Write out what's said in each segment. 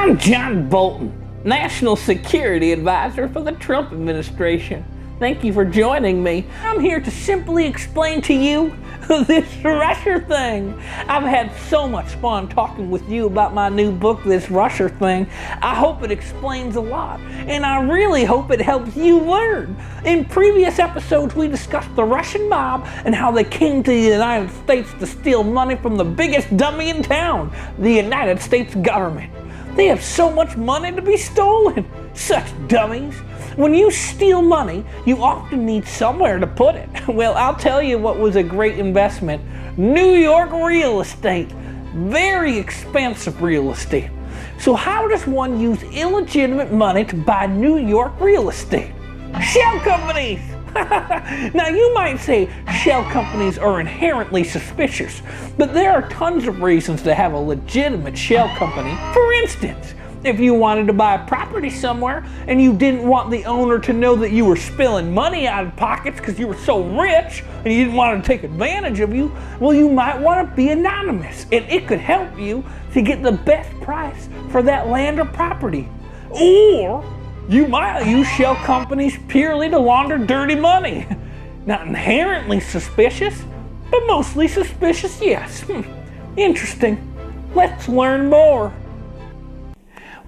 I'm John Bolton, National Security Advisor for the Trump administration. Thank you for joining me. I'm here to simply explain to you this Russier thing. I've had so much fun talking with you about my new book, This Russier Thing. I hope it explains a lot, and I really hope it helps you learn. In previous episodes, we discussed the Russian mob and how they came to the United States to steal money from the biggest dummy in town, the United States government. They have so much money to be stolen. Such dummies. When you steal money, you often need somewhere to put it. Well, I'll tell you what was a great investment. New York real estate. Very expensive real estate. So how does one use illegitimate money to buy New York real estate? Shell companies! Now you might say shell companies are inherently suspicious, but there are tons of reasons to have a legitimate shell company. For instance, if you wanted to buy a property somewhere and you didn't want the owner to know that you were spilling money out of pockets because you were so rich and you didn't want to take advantage of you, well, you might want to be anonymous, and it could help you to get the best price for that land or property. Or you might use shell companies purely to launder dirty money. Not inherently suspicious, but mostly suspicious, yes. Interesting. Let's learn more.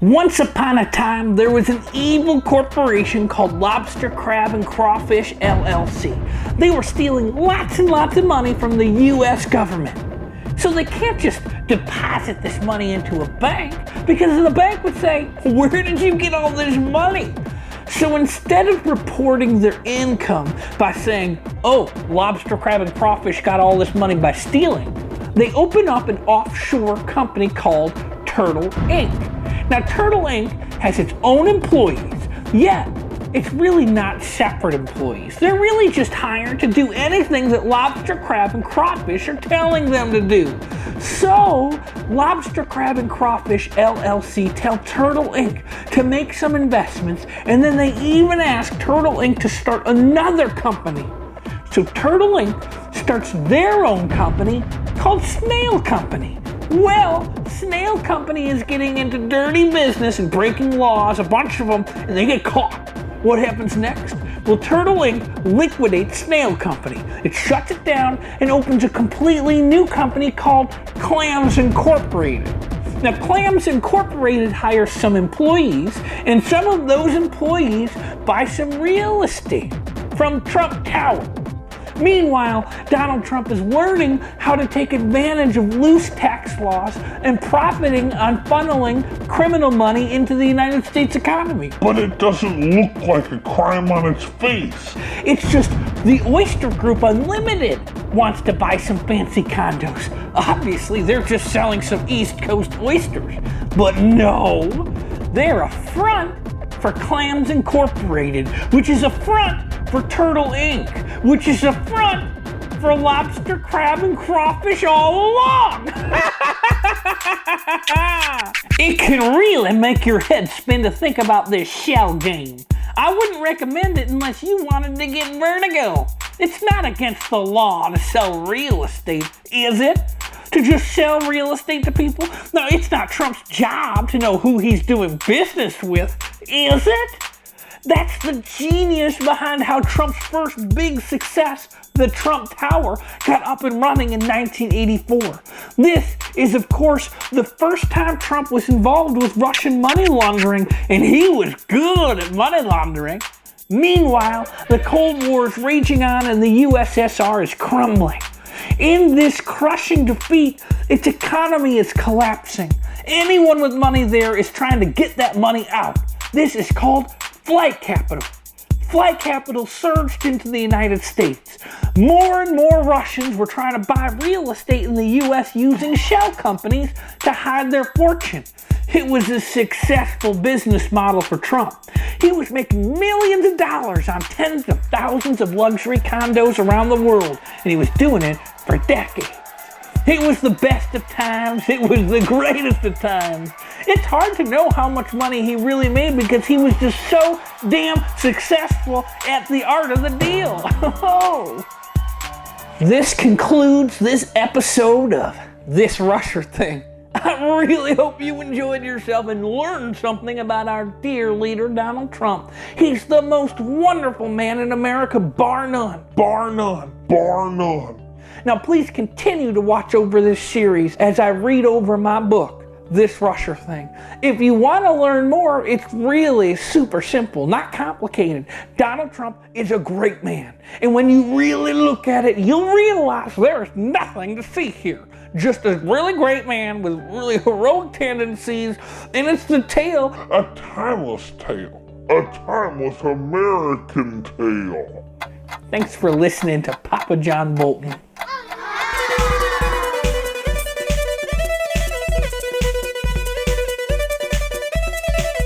Once upon a time, there was an evil corporation called Lobster, Crab, and Crawfish, LLC. They were stealing lots and lots of money from the US government. So they can't just deposit this money into a bank, because the bank would say, where did you get all this money? So instead of reporting their income by saying, oh, Lobster, Crab, and Crawfish got all this money by stealing, they open up an offshore company called Turtle Inc. Now, Turtle Inc. has its own employees, yet it's really not separate employees. They're really just hired to do anything that Lobster, Crab, and Crawfish are telling them to do. So, Lobster, Crab, and Crawfish LLC tell Turtle Inc. to make some investments, and then they even ask Turtle Inc. to start another company. So Turtle Inc. starts their own company called Snail Company. Well, Snail Company is getting into dirty business and breaking laws, a bunch of them, and they get caught. What happens next? Well, Turtle Inc. liquidates Snail Company. It shuts it down and opens a completely new company called Clams Incorporated. Now, Clams Incorporated hires some employees, and some of those employees buy some real estate from Trump Tower. Meanwhile, Donald Trump is learning how to take advantage of loose tax laws and profiting on funneling criminal money into the United States economy. But it doesn't look like a crime on its face. It's just the Oyster Group Unlimited wants to buy some fancy condos. Obviously, they're just selling some East Coast oysters. But no, they're a front for Clams Incorporated, which is a front for Turtle Inc., which is a front for Lobster, Crab, and Crawfish all along. It can really make your head spin to think about this shell game. I wouldn't recommend it unless you wanted to get vertigo. It's not against the law to sell real estate, is it? To just sell real estate to people? No, it's not Trump's job to know who he's doing business with, is it? That's the genius behind how Trump's first big success, the Trump Tower, got up and running in 1984. This is, of course, the first time Trump was involved with Russian money laundering, and he was good at money laundering. Meanwhile, the Cold War is raging on and the USSR is crumbling. In this crushing defeat, its economy is collapsing. Anyone with money there is trying to get that money out. This is called flight capital. Flight capital surged into the United States. More and more Russians were trying to buy real estate in the US using shell companies to hide their fortune. It was a successful business model for Trump. He was making millions of dollars on tens of thousands of luxury condos around the world, and he was doing it for decades. It was the best of times. It was the greatest of times. It's hard to know how much money he really made because he was just so damn successful at the art of the deal. This concludes this episode of This Russier Thing. I really hope you enjoyed yourself and learned something about our dear leader, Donald Trump. He's the most wonderful man in America, bar none. Bar none. Bar none. Now please continue to watch over this series as I read over my book, This Russier Thing. If you want to learn more, it's really super simple, not complicated. Donald Trump is a great man. And when you really look at it, you'll realize there's nothing to see here. Just a really great man with really heroic tendencies, and it's the tale. A timeless tale. A timeless American tale. Thanks for listening to Papa John Bolton.